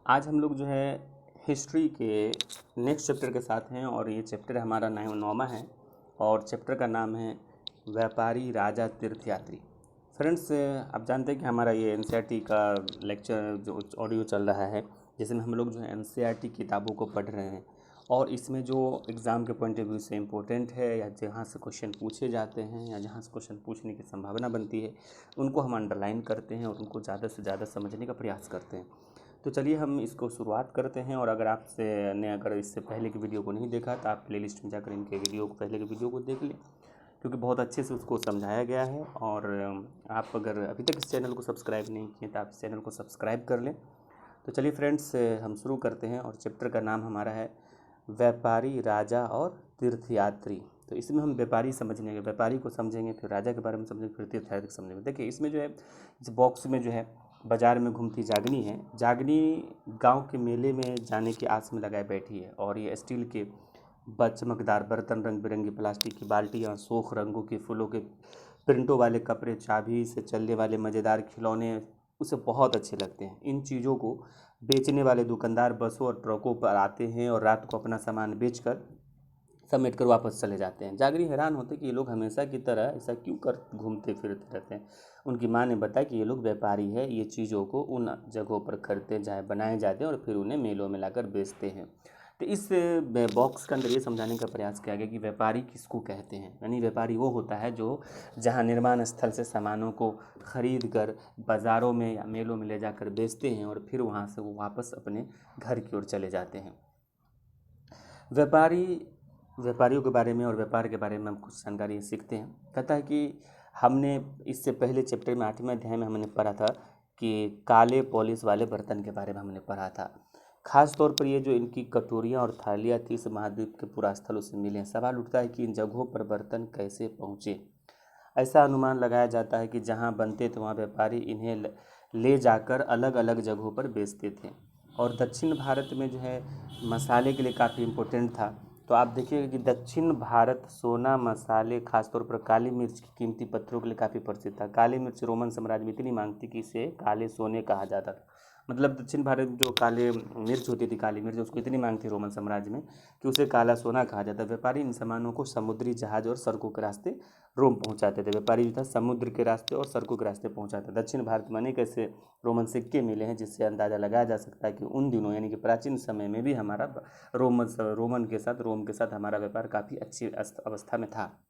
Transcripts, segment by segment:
आज हम लोग जो है हिस्ट्री के नेक्स्ट चैप्टर के साथ हैं और ये चैप्टर हमारा 9वां है और चैप्टर का नाम है व्यापारी राजा तीर्थयात्री। फ्रेंड्स, आप जानते हैं कि हमारा ये एनसीईआरटी का लेक्चर जो ऑडियो चल रहा है, जिसमें हम लोग जो है एनसीईआरटी किताबों को पढ़ रहे हैं और इसमें जो एग्ज़ाम के पॉइंट ऑफ व्यू से इम्पोर्टेंट है या जहाँ से क्वेश्चन पूछे जाते हैं या जहाँ से क्वेश्चन पूछने की संभावना बनती है, उनको हम अंडरलाइन करते हैं और उनको ज़्यादा से ज़्यादा समझने का प्रयास करते हैं। तो चलिए हम इसको शुरुआत करते हैं। और अगर आपसे ने अगर इससे पहले की वीडियो को नहीं देखा तो आप प्लेलिस्ट में जाकर इनके पहले के वीडियो को देख लें, क्योंकि बहुत अच्छे से उसको समझाया गया है। और आप अगर अभी तक इस चैनल को सब्सक्राइब नहीं किए तो आप इस चैनल को सब्सक्राइब कर लें। तो चलिए फ्रेंड्स, हम शुरू करते हैं और चैप्टर का नाम हमारा है व्यापारी राजा और तीर्थयात्री। तो इसमें हम व्यापारी समझेंगे, व्यापारी को समझेंगे, फिर राजा के बारे में समझेंगे, फिर तीर्थयात्री को समझेंगे। देखिए इसमें जो है, इस बॉक्स में जो है बाज़ार में घूमती जागनी है। जागनी गांव के मेले में जाने की आस में लगाए बैठी है और ये स्टील के चमकदार बर्तन, रंग बिरंगी प्लास्टिक की बाल्टियाँ, सोख रंगों के फूलों के प्रिंटों वाले कपड़े, चाबी से चलने वाले मज़ेदार खिलौने उसे बहुत अच्छे लगते हैं। इन चीज़ों को बेचने वाले दुकानदार बसों और ट्रकों पर आते हैं और रात को अपना सामान बेचकर समेट कर वापस चले जाते हैं। जागरी हैरान होते कि ये लोग हमेशा की तरह ऐसा क्यों कर घूमते फिरते रहते हैं। उनकी माँ ने बताया कि ये लोग व्यापारी है, ये चीज़ों को उन जगहों पर खरीदते जहाँ बनाए जाते हैं और फिर उन्हें मेलों में लाकर बेचते हैं। तो इस बॉक्स के अंदर ये समझाने का प्रयास किया गया कि व्यापारी किसको कहते हैं। यानी व्यापारी वो होता है जो जहाँ निर्माण स्थल से सामानों को खरीद कर बाज़ारों में या मेलों में ले जाकर बेचते हैं और फिर वहाँ से वो वापस अपने घर की ओर चले जाते हैं। व्यापारियों के बारे में और व्यापार के बारे में हम कुछ जानकारी सीखते हैं। कहता है कि हमने इससे पहले चैप्टर में 8वें अध्याय में हमने पढ़ा था कि काले पॉलिश वाले बर्तन के बारे में हमने पढ़ा था। खास तौर पर ये जो इनकी कटोरियाँ और थालियाँ थी, इस महाद्वीप के पुरास्थलों से मिले हैं। सवाल उठता है कि इन जगहों पर बर्तन कैसे पहुँचे। ऐसा अनुमान लगाया जाता है कि जहाँ बनते थे वहाँ व्यापारी इन्हें ले जाकर अलग अलग जगहों पर बेचते थे। और दक्षिण भारत में जो है मसाले के लिए काफ़ी इम्पोर्टेंट था। तो आप देखिएगा कि दक्षिण भारत सोना, मसाले, खासतौर पर काली मिर्च की कीमती पत्थरों के लिए काफ़ी प्रसिद्ध था। काली मिर्च रोमन साम्राज्य में इतनी मांग थी कि इसे काले सोने कहा जाता था। मतलब दक्षिण भारत में जो काले मिर्च होती थी, काली मिर्च, उसको इतनी मांग थी रोमन साम्राज्य में कि उसे काला सोना कहा जाता। व्यापारी इन सामानों को समुद्री जहाज और सड़कों के रास्ते रोम पहुंचाते थे। व्यापारी जो था समुद्र के रास्ते और सड़कों के रास्ते पहुंचाता। दक्षिण भारत में अनेक ऐसे रोमन सिक्के मिले हैं जिससे अंदाज़ा लगाया जा सकता है कि उन दिनों यानी कि प्राचीन समय में भी हमारा रोम के साथ हमारा व्यापार काफ़ी अच्छी अवस्था में था।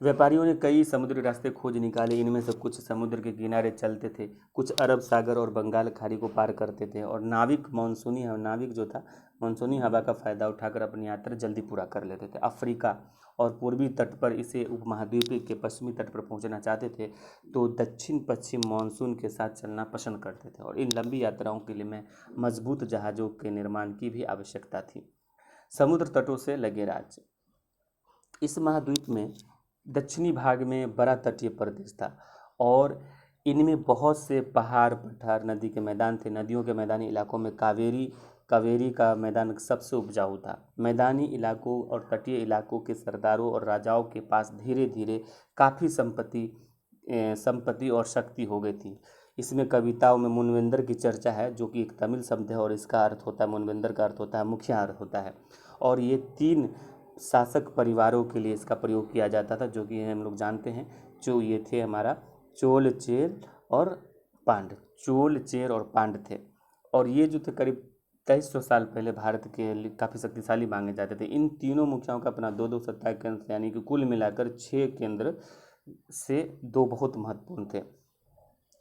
व्यापारियों ने कई समुद्री रास्ते खोज निकाले। इनमें से कुछ समुद्र के किनारे चलते थे, कुछ अरब सागर और बंगाल खाड़ी को पार करते थे और नाविक जो था मानसूनी हवा का फ़ायदा उठाकर अपनी यात्रा जल्दी पूरा कर लेते थे। अफ्रीका और पूर्वी तट पर इसे उपमहाद्वीप के पश्चिमी तट पर पहुंचना चाहते थे तो दक्षिण पश्चिम मानसून के साथ चलना पसंद करते थे और इन लंबी यात्राओं के लिए में मजबूत जहाज़ों के निर्माण की भी आवश्यकता थी। समुद्र तटों से लगे राज्य। इस महाद्वीप में दक्षिणी भाग में बड़ा तटीय प्रदेश था और इनमें बहुत से पहाड़, पठार, नदी के मैदान थे। नदियों के मैदानी इलाकों में कावेरी का मैदान सबसे उपजाऊ था। मैदानी इलाकों और तटीय इलाकों के सरदारों और राजाओं के पास धीरे धीरे काफ़ी संपत्ति और शक्ति हो गई थी। इसमें कविताओं में मुनवेंद्र की चर्चा है, जो कि एक तमिल शब्द है और इसका अर्थ होता है, मुनवेंद्र का अर्थ होता है मुखिया अर्थ होता है। और ये 3 शासक परिवारों के लिए इसका प्रयोग किया जाता था, जो कि हम लोग जानते हैं। जो ये थे हमारा चोल, चेर और पांड्य। चोल, चेर और पांड्य थे और ये जो थे करीब 2300 साल पहले भारत के लिए काफ़ी शक्तिशाली मांगे जाते थे। इन तीनों मुखियाओं का अपना 2-2 सत्ता केंद्र, यानी कि कुल मिलाकर 6 केंद्र से 2 बहुत महत्वपूर्ण थे।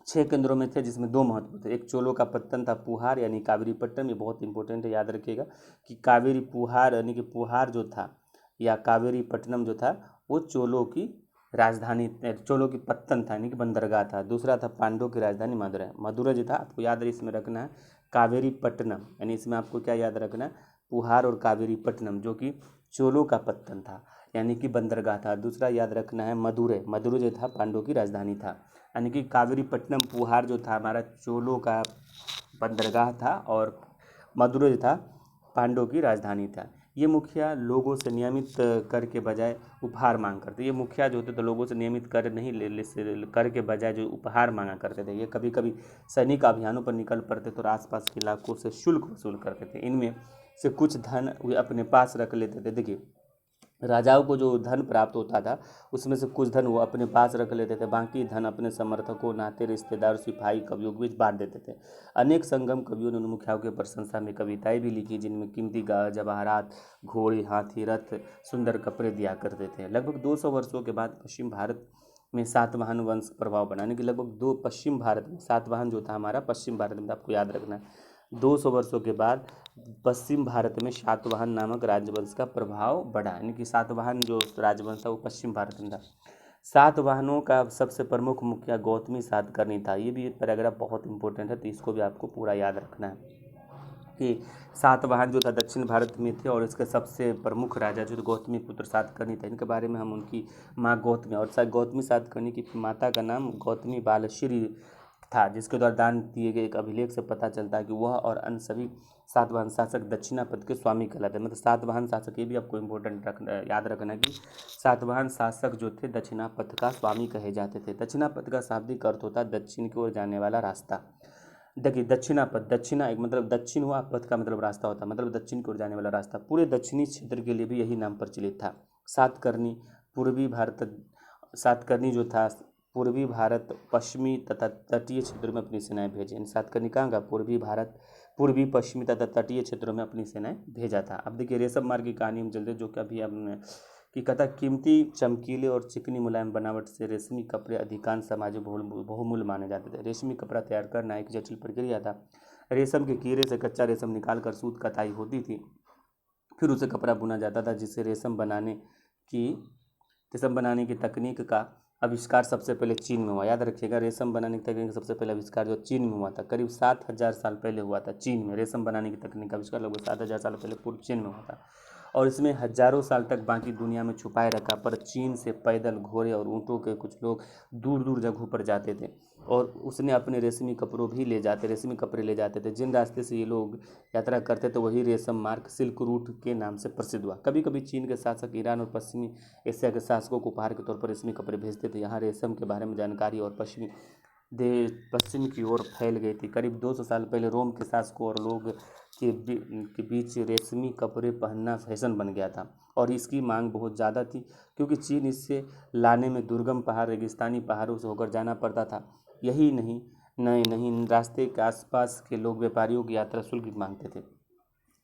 6 केंद्रों में थे जिसमें 2 महत्व थे। एक चोलों का पत्तन था पुहार यानी कावेरीपट्टनम। ये बहुत इंपॉर्टेंट है, याद रखिएगा कि कावेरी पुहार यानी कि पुहार जो था या कावेरीपट्टनम जो था वो चोलों की राजधानी, चोलों की पत्तन था यानी कि बंदरगाह था। दूसरा था पांडवों की राजधानी मदुरै। मदुरै जो था आपको याद इसमें रखना है कावेरीपट्टनम, यानी इसमें आपको क्या याद रखना है, पुहार और कावेरीपट्टनम, जो कि चोलों का पत्तन था यानी कि बंदरगाह था। दूसरा याद रखना है मदुरै। मदुरै जो था पांडवों की राजधानी था, यानी कि कावेरीपट्टनम पुहार जो था हमारा चोलों का बंदरगाह था और मदुरै जो था पांडवों की राजधानी था। ये मुखिया लोगों से नियमित कर के बजाय उपहार मांग करते। ये मुखिया जो होते तो लोगों से नियमित कर नहीं कर के बजाय जो उपहार मांगा करते थे। ये कभी कभी सैनिक अभियानों पर निकल पड़ते तो आसपास के इलाकों से शुल्क वसूल करते थे। इनमें से कुछ धन वे अपने पास रख लेते थे। देखिए, राजाओं को जो धन प्राप्त होता था उसमें से कुछ धन वो अपने पास रख लेते थे, बाकी धन अपने समर्थकों, नाते रिश्तेदार, सिपाही, कवियों के बीच बांट देते थे। अनेक संगम कवियों ने उन मुखियाओं की प्रशंसा में कविताएं भी लिखी, जिनमें कीमती जवाहरात, घोड़े, हाथी, रथ, सुंदर कपड़े दिया करते थे। लगभग 200 वर्षों के बाद पश्चिम भारत में सातवाहन वंश प्रभाव बनाने की लगभग दो पश्चिम भारत में सातवाहन जो था हमारा पश्चिम भारत में, आपको याद रखना है 200 वर्षों के बाद पश्चिम भारत में सातवाहन नामक राजवंश का प्रभाव बढ़ा, यानी कि सातवाहन जो राजवंश था वो पश्चिम भारत में था। सातवाहनों का सबसे प्रमुख मुखिया गौतमी सातकर्णी था। ये भी पैराग्राफ बहुत इंपॉर्टेंट है, तो इसको भी आपको पूरा याद रखना है कि सातवाहन जो था दक्षिण भारत में थे और इसके सबसे प्रमुख राजा जो गौतमी पुत्र सातकर्णी थे। इनके बारे में हम उनकी माँ गौतमी और गौतमी सातकर्णी की माता का नाम गौतमी बालश्री था, जिसके द्वारा दान दिए गए एक अभिलेख से पता चलता है कि वह और अन्य सभी सातवाहन शासक दक्षिणापथ के स्वामी कहलाते हैं। मतलब सातवाहन शासक, ये भी आपको इम्पोर्टेंट याद रखना कि सातवाहन शासक जो थे दक्षिणापथ का स्वामी कहे जाते थे। दक्षिणापथ का शाब्दिक अर्थ होता है दक्षिण की ओर जाने वाला रास्ता। देखिए, दक्षिणापथ, दक्षिणा एक मतलब दक्षिण हुआ, पथ का मतलब रास्ता होता है, मतलब दक्षिण की ओर जाने वाला रास्ता। पूरे दक्षिणी क्षेत्र के लिए भी यही नाम प्रचलित था। सातकर्णी पूर्वी भारत सातकर्णी जो था पूर्वी भारत, पश्चिमी तथा तटीय क्षेत्रों में अपनी सेनाएं भेजी। सातकर्णी कहाँ का? पूर्वी भारत, पूर्वी, पश्चिमी तथा तटीय क्षेत्रों में अपनी सेनाएं भेजा था। अब देखिए रेशम मार्ग की कहानी हम चलते जो कि अभी हमने कि कथा कीमती, चमकीले और चिकनी मुलायम बनावट से रेशमी कपड़े अधिकांश समाजों में बहुमूल्य माने जाते थे। रेशमी कपड़ा तैयार करना एक जटिल प्रक्रिया था। रेशम के कीड़े से कच्चा रेशम निकालकर सूत कताई होती थी, फिर उसे कपड़ा बुना जाता था, जिससे रेशम बनाने की तकनीक का आविष्कार सबसे पहले चीन में हुआ। याद रखिएगा, रेशम बनाने की तकनीक का सबसे पहले आविष्कार जो चीन में हुआ था, करीब 7,000 साल पहले हुआ था। चीन में रेशम बनाने की तकनीक का आविष्कार लगभग 7,000 साल पहले पूर्व चीन में हुआ था और इसमें हजारों साल तक बाकी दुनिया में छुपाए रखा। पर चीन से पैदल, घोड़े और ऊँटों के कुछ लोग दूर दूर जगहों पर जाते थे और उसने अपने रेशमी कपड़े ले जाते थे। जिन रास्ते से ये लोग यात्रा करते थे वही रेशम मार्ग सिल्क रूट के नाम से प्रसिद्ध हुआ। कभी कभी चीन के शासक ईरान और पश्चिमी एशिया के शासकों को उपहार के तौर पर रेशमी कपड़े भेजते थे। यहाँ रेशम के बारे में जानकारी और पश्चिम की ओर फैल गई थी। करीब 200 साल पहले रोम के शासकों और लोग के बीच रेशमी कपड़े पहनना फैशन बन गया था और इसकी मांग बहुत ज़्यादा थी, क्योंकि चीन इससे लाने में दुर्गम पहाड़, रेगिस्तानी पहाड़ों से होकर जाना पड़ता था। यही नहीं, रास्ते के आसपास के लोग व्यापारियों की यात्रा शुल्क भी मांगते थे,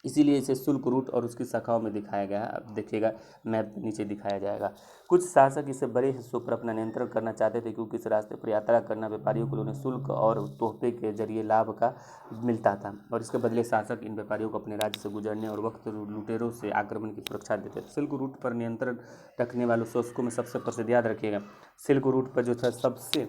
इसीलिए इसे शुल्क रूट और उसकी शाखाओं में दिखाया गया है। अब देखिएगा, मैप नीचे दिखाया जाएगा। कुछ शासक इसे बड़े हिस्सों पर अपना नियंत्रण करना चाहते थे, क्योंकि इस रास्ते पर यात्रा करना व्यापारियों को उन्हें शुल्क और तोहफे के जरिए लाभ का मिलता था और इसके बदले शासक इन व्यापारियों को अपने राज्य से गुजरने और वक्त लुटेरों से आक्रमण की सुरक्षा देते थे। सिल्क रूट पर नियंत्रण रखने वालों शासकों में सबसे प्रसिद्ध, याद रखिएगा, सिल्क रूट पर जो था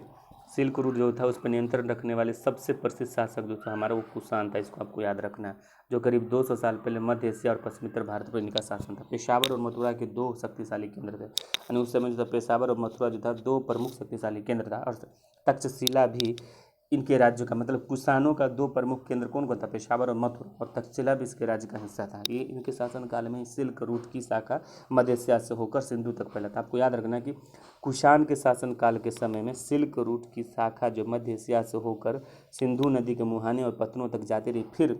सिल्क रूट जो था उस पर नियंत्रण रखने वाले सबसे प्रसिद्ध शासक जो था हमारा वो कुषाण था। इसको आपको याद रखना है, जो करीब 200 साल पहले मध्य एशिया और पश्चिमी भारत पर इनका शासन था। पेशावर और मथुरा के दो शक्तिशाली केंद्र थे, यानी उस समय जो था पेशावर और मथुरा जो था दो प्रमुख शक्तिशाली केंद्र था। और तक्षशिला भी इनके राज्य का, मतलब कुषाणों का दो प्रमुख केंद्र कौन कौन था? पेशावर और मथुरा, और तक्षशिला भी इसके राज्य का हिस्सा था। ये इनके शासनकाल में सिल्क रूट की शाखा मध्य एशिया से होकर सिंधु तक फैला था। आपको याद रखना कि कुषाण के शासनकाल के समय में सिल्क रूट की शाखा जो मध्य एशिया से होकर सिंधु नदी के मुहाने और पत्तनों तक जाती रही, फिर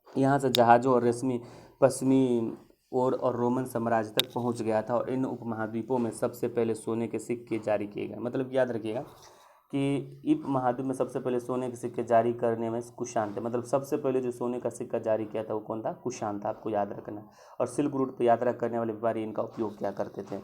यहाँ से जहाज़ों और रेशमी पश्चिमी और रोमन साम्राज्य तक पहुँच गया था और इन उपमहाद्वीपों में सबसे पहले सोने के सिक्के जारी किए गए। मतलब याद रखिएगा कि इप महाद्वीप में सबसे पहले सोने के सिक्के जारी करने में कुषाण थे। मतलब सबसे पहले जो सोने का सिक्का जारी किया था वो कौन था? कुषाण था, आपको याद रखना। और सिल्क रूट पर यात्रा करने वाले व्यापारी इनका उपयोग क्या करते थे।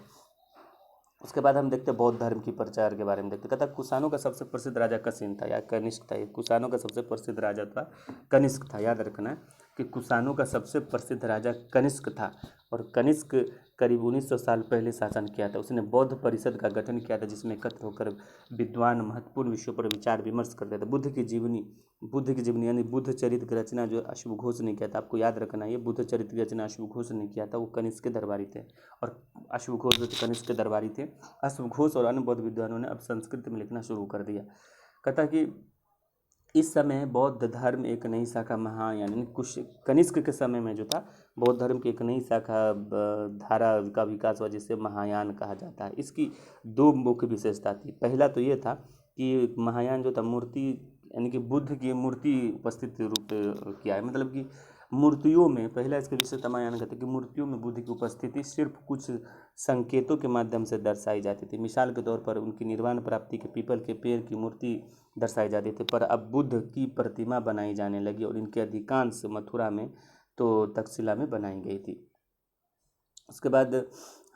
उसके बाद हम देखते हैं बौद्ध धर्म की प्रचार के बारे में देखते। कहता कुषाणों का सबसे प्रसिद्ध राजा कसिन था या कनिष्क था। कुषाणों का सबसे प्रसिद्ध राजा था कनिष्क था। याद रखना है कि कुषाणों का सबसे प्रसिद्ध राजा कनिष्क था और कनिष्क करीब 1900 साल पहले शासन किया था। उसने बौद्ध परिषद का गठन किया था, जिसमें एकत्र होकर विद्वान महत्वपूर्ण विषयों पर विचार विमर्श करते थे। बुद्ध की जीवनी यानी बुद्ध चरित्र की रचना जो अश्व घोष ने किया था, आपको याद रखना, ये बुद्ध चरित्र की रचना अश्व घोष ने किया था। वो कनिष्क के दरबारी थे और अश्व घोष जो कनिष्क के दरबारी थे। अश्व घोष और अन्य बौद्ध विद्वानों ने अब संस्कृत में लिखना शुरू कर दिया। कहता कि इस समय बौद्ध धर्म एक नई शाखा महायान यानी कुछ कनिष्क के समय में जो था, बौद्ध धर्म की एक नई शाखा धारा का विकास हुआ जिसे महायान कहा जाता है। इसकी दो मुख्य विशेषता थी। पहला तो ये था कि महायान जो था मूर्ति यानी कि बुद्ध की मूर्ति उपस्थित रूप किया है, मतलब कि मूर्तियों में, पहला इसके विशेषता महायान कहते हैं कि मूर्तियों में बुद्ध की उपस्थिति सिर्फ कुछ संकेतों के माध्यम से दर्शाई जाती थी। मिसाल के तौर पर उनकी निर्वाण प्राप्ति के पीपल के पेड़ की मूर्ति दर्शाई जाती थी, पर अब बुद्ध की प्रतिमा बनाई जाने लगी और इनके अधिकांश मथुरा में तो तक्षशिला में बनाई गई थी। उसके बाद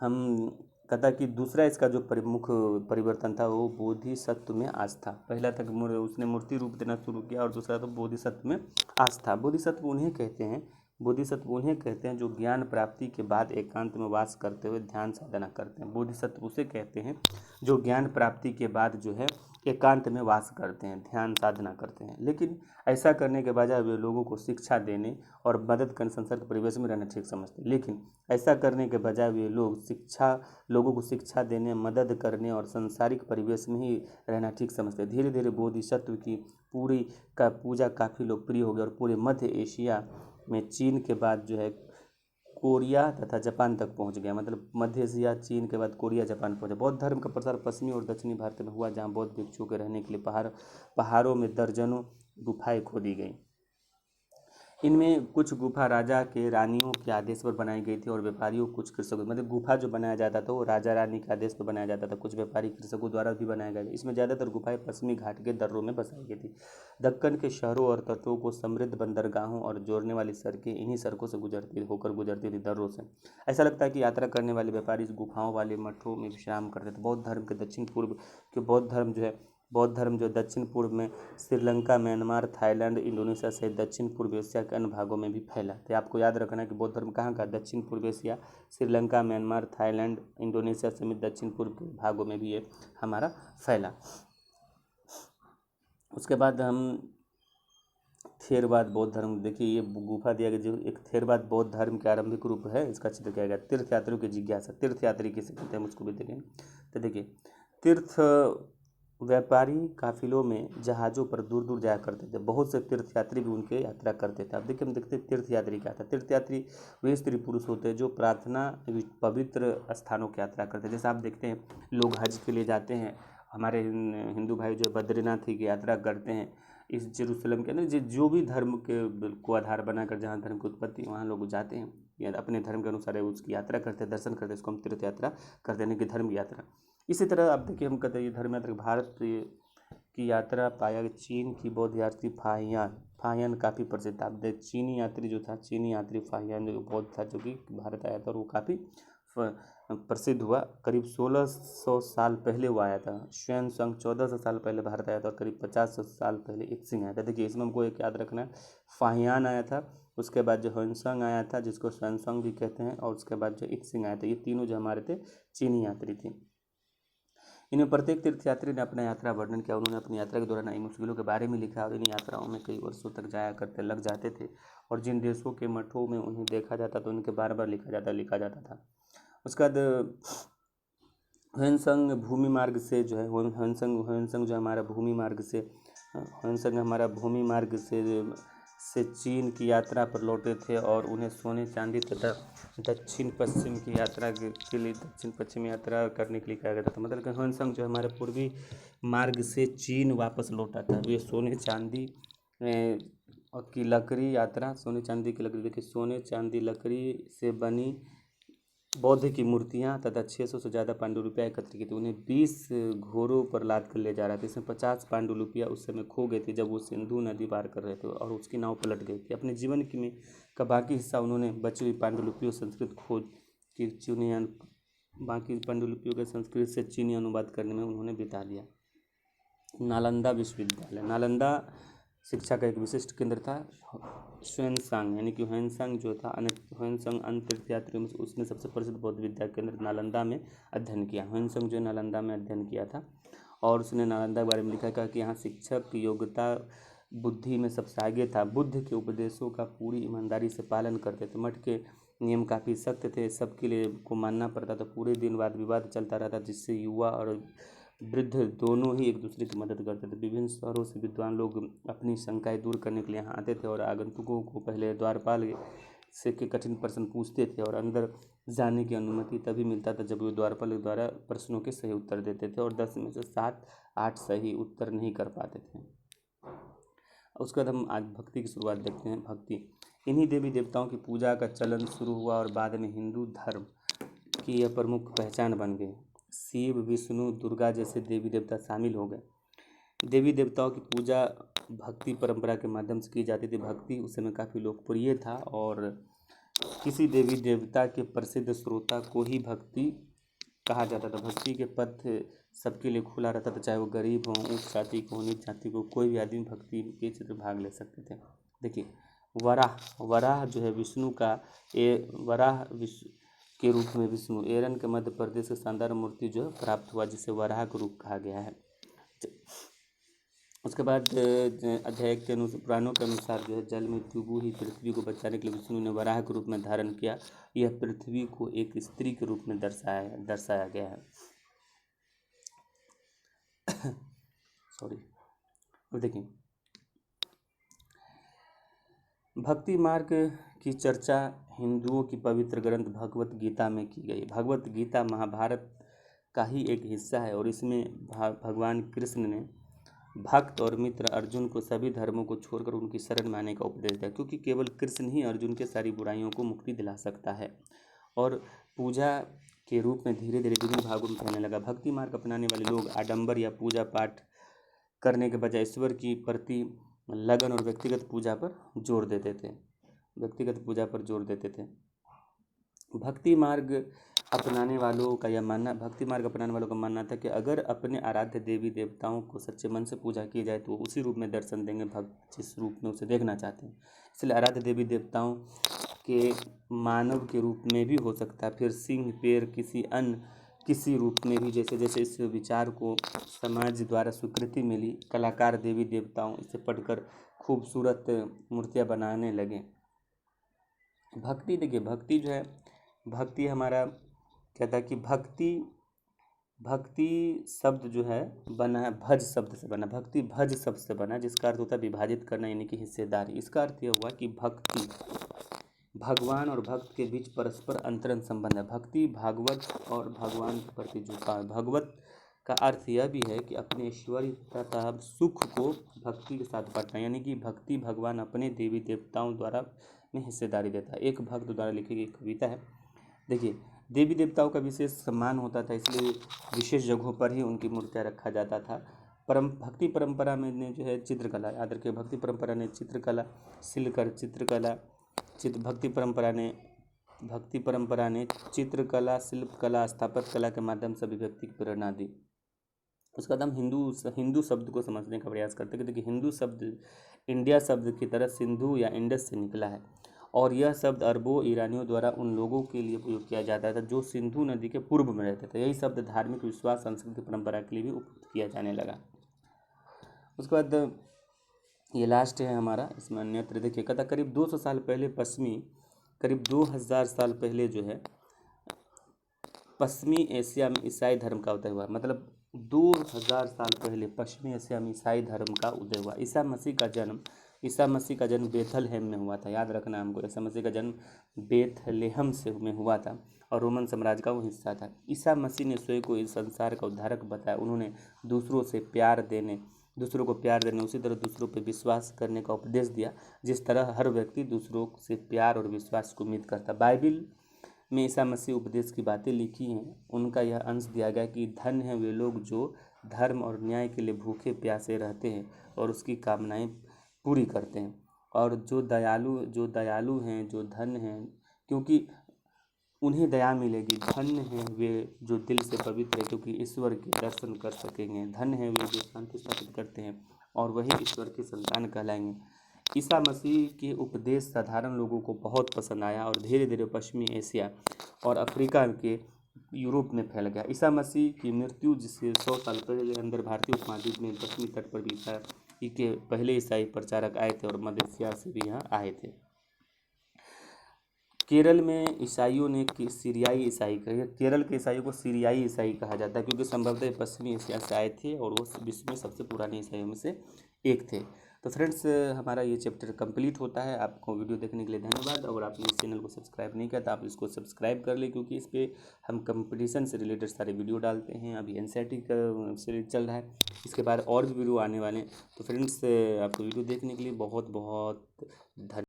हम कहता कि दूसरा इसका जो प्रमुख परिवर्तन था वो बोधिसत्व में आस्था। पहला तक उसने मूर्ति रूप देना शुरू किया और दूसरा तो बोधिसत्व में आस्था। बोधिसत्व उन्हें कहते हैं जो ज्ञान प्राप्ति के बाद एकांत में वास करते हुए ध्यान साधना करते हैं। बोधिसत्व उसे कहते हैं जो ज्ञान प्राप्ति के बाद जो है एकांत में वास करते हैं, ध्यान साधना करते हैं। लेकिन ऐसा करने के बजाय वे लोगों को शिक्षा देने और मदद करने संसार के परिवेश में रहना ठीक समझते हैं। लेकिन ऐसा करने के बजाय वे लोगों को शिक्षा देने, मदद करने और सांसारिक परिवेश में ही रहना ठीक समझते हैं। धीरे धीरे बोधिसत्व की पूरी का पूजा काफ़ी लोकप्रिय हो गई और पूरे मध्य एशिया में चीन के बाद जो है कोरिया तथा जापान तक पहुंच गया। मतलब मध्य एशिया, चीन के बाद कोरिया, जापान पहुंचा। बौद्ध धर्म का प्रसार पश्चिमी और दक्षिणी भारत में हुआ, जहां बौद्ध भिक्षुओं के रहने के लिए पहाड़ों में दर्जनों गुफाएं खोदी गई। इनमें कुछ गुफा राजा के रानियों के आदेश पर बनाई गई थी और व्यापारियों, कुछ कृषकों, मतलब गुफा जो बनाया जाता था वो राजा रानी के आदेश पर बनाया जाता था, कुछ व्यापारी कृषकों द्वारा भी बनाया गया था। इसमें ज़्यादातर गुफाएं पश्चिमी घाट के दर्रों में बसाई गई थी। दक्कन के शहरों और तटों को समृद्ध बंदरगाहों और जोड़ने वाली सड़कें इन्हीं सड़कों से गुजरती थी, दर्रों से। ऐसा लगता है कि यात्रा करने वाले व्यापारी इस गुफाओं वाले मठों में विश्राम करते थे। बौद्ध धर्म जो दक्षिण पूर्व में श्रीलंका, म्यांमार, थाईलैंड, इंडोनेशिया सहित दक्षिण पूर्व एशिया के अन्य भागों में भी फैला। तो आपको याद रखना है कि बौद्ध धर्म कहाँ का, दक्षिण पूर्व Asia, Sri Lanka, Myanmar, Thailand, Indonesia समेत दक्षिण पूर्व के भागों में भी ये हमारा फैला। उसके बाद हम थेरवाद बौद्ध धर्म, देखिए ये गुफा दिया गया जो एक थेरवाद बौद्ध धर्म के आरंभिक रूप है, इसका चित्र किया गया। तीर्थयात्रियों की जिज्ञासा, तीर्थयात्री किसे कहते हैं हम उसको भी देखें। तो देखिए तीर्थ व्यापारी काफिलों में जहाज़ों पर दूर दूर जाया करते थे। बहुत से तीर्थयात्री भी उनके यात्रा करते थे। अब देखिए हम देखते हैं तीर्थयात्री क्या था। तीर्थयात्री वे स्त्री पुरुष होते हैं जो प्रार्थना पवित्र स्थानों की यात्रा करते हैं। जैसे आप देखते हैं लोग हज के लिए जाते हैं, हमारे हिंदू भाई जो बद्रीनाथ की यात्रा करते हैं, इस जेरूसलम के अंदर जो भी धर्म के को आधार बनाकर जहाँ धर्म की उत्पत्ति वहाँ लोग जाते हैं या अपने धर्म के अनुसार उसकी यात्रा करते हैं, दर्शन करते हैं। इसको हम तीर्थ यात्रा करते हैं कि धर्म यात्रा। इसी तरह अब देखिए हम कहते हैं ये धर्म यात्रा भारत की यात्रा पाया कि चीन की बौद्ध यात्री फाहियान काफ़ी प्रसिद्ध था। अब देख चीनी यात्री फाहियान जो बौद्ध था, जो कि भारत आया था और वो काफ़ी प्रसिद्ध हुआ। करीब 1600 साल पहले वो आया था। xuanzang 1400 साल पहले भारत आया था और करीब 50 साल पहले इक्सिंग आया था। देखिए इसमें हमको एक याद रखना है, फाहियान आया था, उसके बाद जो ह्वेनसांग आया था जिसको xuanzang भी कहते हैं, और उसके बाद जो इक्सिंग आया था। ये तीनों जो हमारे थे चीनी यात्री थे। इनमें प्रत्येक तीर्थयात्री ने अपना यात्रा वर्णन किया। उन्होंने अपनी यात्रा के दौरान आई मुश्किलों के बारे में लिखा और इन यात्राओं में कई वर्षों तक लग जाते थे और जिन देशों के मठों में उन्हें देखा जाता तो उनके बार बार लिखा जाता था। उसके बाद ह्वेनसांग भूमि मार्ग से जो है ह्वेनसांग जो हमारा भूमि मार्ग से चीन की यात्रा पर लौटे थे और उन्हें सोने चांदी तथा दक्षिण पश्चिम यात्रा करने के लिए कहा गया था। मतलब कि ह्वेनसांग जो हमारे पूर्वी मार्ग से चीन वापस लौटा था। वे सोने चांदी की लकड़ी देखिए सोने चांदी लकड़ी से बनी बौद्ध की मूर्तियाँ तथा 600 से ज़्यादा पांडुलिपियाँ एकत्र की थी। उन्हें 20 घोड़ों पर लाद कर ले जा रहा था। इसमें 50 पांडुलिपियाँ उस समय खो गई थी जब वो सिंधु नदी पार कर रहे थे और उसकी नाव पलट गई थी। अपने जीवन का बाकी हिस्सा उन्होंने बची हुई पांडुलिपियों संस्कृत खोज की बाकी पांडुलिपियों के संस्कृत से चीनी अनुवाद करने में उन्होंने बिता दिया। नालंदा विश्वविद्यालय, नालंदा शिक्षा का एक विशिष्ट केंद्र था। ह्वेनसांग यानी कि ह्वेनसांग जो था ह्वेनसांग अन्य तीर्थयात्रियों में उसने सबसे प्रसिद्ध बौद्ध विद्या केंद्र नालंदा में अध्ययन किया। ह्वेनसांग जो नालंदा में अध्ययन किया था और उसने नालंदा के बारे में लिखा कि यहाँ शिक्षक योग्यता बुद्धि में सबसे आगे था। बुद्ध के उपदेशों का पूरी ईमानदारी से पालन करते थे। मठ के नियम काफ़ी सख्त थे, सबके लिए को मानना पड़ता था। पूरे दिन वाद विवाद चलता रहता जिससे युवा और वृद्ध दोनों ही एक दूसरे की मदद करते थे। विभिन्न शहरों से विद्वान लोग अपनी शंकाएं दूर करने के लिए यहाँ आते थे और आगंतुकों को पहले द्वारपाल से के कठिन प्रश्न पूछते थे और अंदर जाने की अनुमति तभी मिलता था जब वे द्वारपाल के द्वारा प्रश्नों के सही उत्तर देते थे और 10 में से 7-8 सही उत्तर नहीं कर पाते थे। उसके बाद हम आज भक्ति की शुरुआत देखते हैं। भक्ति इन्हीं देवी देवताओं की पूजा का चलन शुरू हुआ और बाद में हिंदू धर्म की यह प्रमुख पहचान बन गई। शिव, विष्णु, दुर्गा जैसे देवी देवता शामिल हो गए। देवी देवताओं की पूजा भक्ति परंपरा के माध्यम से की जाती थी। भक्ति उस समय काफ़ी लोकप्रिय था और किसी देवी देवता के प्रसिद्ध श्रोता को ही भक्ति कहा जाता था। भक्ति के पथ सबके लिए खुला रहता था, चाहे वो गरीब हो, उच्च जाति को, नीच जाति को, कोई भी आदमी भक्ति के क्षेत्र में भाग ले सकते थे। देखिए वराह जो है विष्णु का वराह विष्णु के रूप में विष्णु एरन के मध्य प्रदेश से शानदार मूर्ति जो है प्राप्त हुआ जिसे वराह का रूप कहा गया है। उसके बाद अध्याय के अनुसार पुराणों के अनुसार जो है जल में डूबी हुई पृथ्वी को बचाने के लिए विष्णु ने वराह के रूप में धारण किया। यह पृथ्वी को एक स्त्री के रूप में दर्शाया गया है। सॉरी। अब देखिए भक्ति मार्ग की चर्चा हिंदुओं की पवित्र ग्रंथ भगवत गीता में की गई। भगवत गीता महाभारत का ही एक हिस्सा है और इसमें भगवान कृष्ण ने भक्त और मित्र अर्जुन को सभी धर्मों को छोड़कर उनकी शरण में आने का उपदेश दिया, क्योंकि केवल कृष्ण ही अर्जुन के सारी बुराइयों को मुक्ति दिला सकता है। और पूजा के रूप में धीरे धीरे विभिन्न भागों में फैलने लगा। भक्ति मार्ग अपनाने वाले लोग आडंबर या पूजा पाठ करने के बजाय ईश्वर की प्रति लगन और व्यक्तिगत पूजा पर जोर देते थे। भक्ति मार्ग अपनाने वालों का मानना था कि अगर अपने आराध्य देवी देवताओं को सच्चे मन से पूजा की जाए तो वो उसी रूप में दर्शन देंगे भक्त जिस रूप में उसे देखना चाहते हैं। इसलिए आराध्य देवी देवताओं के मानव के रूप में भी हो सकता है, फिर सिंह, पेड़, किसी रूप में भी। जैसे जैसे इस विचार को समाज द्वारा स्वीकृति मिली, कलाकार देवी देवताओं इसे पढ़कर खूबसूरत मूर्तियाँ बनाने लगे। भक्ति देखिए भक्ति जो है भक्ति हमारा कहता है कि भक्ति शब्द जो है बना है भज शब्द से बना। भक्ति भज शब्द से बना जिसका अर्थ होता है विभाजित करना यानी कि हिस्सेदारी। इसका अर्थ यह हुआ कि भक्ति भगवान और भक्त के बीच परस्पर अंतरंग संबंध है। भक्ति भागवत और भगवान के प्रति झुकाव। भगवत का अर्थ यह भी है कि अपने ऐश्वर्य तथा सुख को भक्ति के साथ बांटना, यानी कि भक्ति भगवान अपने देवी देवताओं द्वारा में हिस्सेदारी देता है। एक भक्त द्वारा लिखी गई कविता है। देखिए देवी देवताओं का विशेष सम्मान होता था, इसलिए विशेष जगहों पर ही उनकी मूर्तियाँ रखा जाता था। भक्ति परंपरा में ने जो है चित्रकला, याद रखिए भक्ति परंपरा ने चित्रकला, शिल्पकर चित्रकला भक्ति परंपरा ने चित्रकला, शिल्पकला, स्थापत्य कला के माध्यम से अभिव्यक्ति की प्रेरणा दी। उसके बाद हम हिंदू शब्द को समझने का प्रयास करते हैं कि देखिए हिंदू शब्द इंडिया शब्द की तरह सिंधु या इंडस से निकला है और यह शब्द अरबों ईरानियों द्वारा उन लोगों के लिए प्रयोग किया जाता था जो सिंधु नदी के पूर्व में रहते थे। यही शब्द धार्मिक विश्वास, संस्कृति, परंपरा के लिए भी उपयोग किया जाने लगा। उसके बाद ये लास्ट है हमारा, इसमें अन्यत्र देखिए कहता करीब 200 साल पहले करीब 2000 साल पहले जो है पश्चिमी एशिया में ईसाई धर्म का उदय हुआ। मतलब 2000 साल पहले पश्चिमी एशिया में ईसाई धर्म का उदय हुआ। ईसा मसीह का जन्म बेथलहेम में हुआ था। याद रखना हमको, ईसा मसीह का जन्म बेथलेहम में हुआ था और रोमन साम्राज्य का वो हिस्सा था। ईसा मसीह ने स्वयं को इस संसार का उद्धारक बताया। उन्होंने दूसरों को प्यार देने, उसी तरह दूसरों पर विश्वास करने का उपदेश दिया जिस तरह हर व्यक्ति दूसरों से प्यार और विश्वास को उम्मीद करता। बाइबिल में ईसा मसीह उपदेश की बातें लिखी हैं, उनका यह अंश दिया गया कि धन्य हैं वे लोग जो धर्म और न्याय के लिए भूखे प्यासे रहते हैं और उसकी कामनाएं पूरी करते हैं, और जो दयालु हैं, जो धन्य हैं क्योंकि उन्हें दया मिलेगी। धन्य हैं वे जो दिल से पवित्र है क्योंकि ईश्वर के दर्शन कर सकेंगे। धन्य हैं वे जो शांति स्थापित करते हैं और वही ईश्वर के संतान कहलाएंगे। ईसा मसीह के उपदेश साधारण लोगों को बहुत पसंद आया और धीरे धीरे पश्चिमी एशिया और अफ्रीका के यूरोप में फैल गया। ईसा मसीह की मृत्यु जिससे 100 साल पहले अंदर भारतीय उपमहाद्वीप में पश्चिमी तट पर भी ईसाई के पहले ईसाई प्रचारक आए थे और मध्य एशिया से भी यहाँ आए थे। केरल में ईसाइयों ने सीरियाई ईसाई कहे, केरल के ईसाइयों को सीरियाई ईसाई कहा जाता है क्योंकि संभवतः पश्चिमी एशिया से आए थे और वो विश्व में सबसे पुराने ईसाइयों में से एक थे। तो फ्रेंड्स, हमारा ये चैप्टर कंप्लीट होता है। आपको वीडियो देखने के लिए धन्यवाद। अगर आपने इस चैनल को सब्सक्राइब नहीं किया तो आप इसको सब्सक्राइब कर लें, क्योंकि इस पर हम कंपटीशन से रिलेटेड सारे वीडियो डालते हैं। अभी एनसीईआरटी का सीरीज चल रहा है, इसके बाद और भी वीडियो आने वाले हैं। तो फ्रेंड्स, आपको वीडियो देखने के लिए बहुत बहुत धन्यवाद।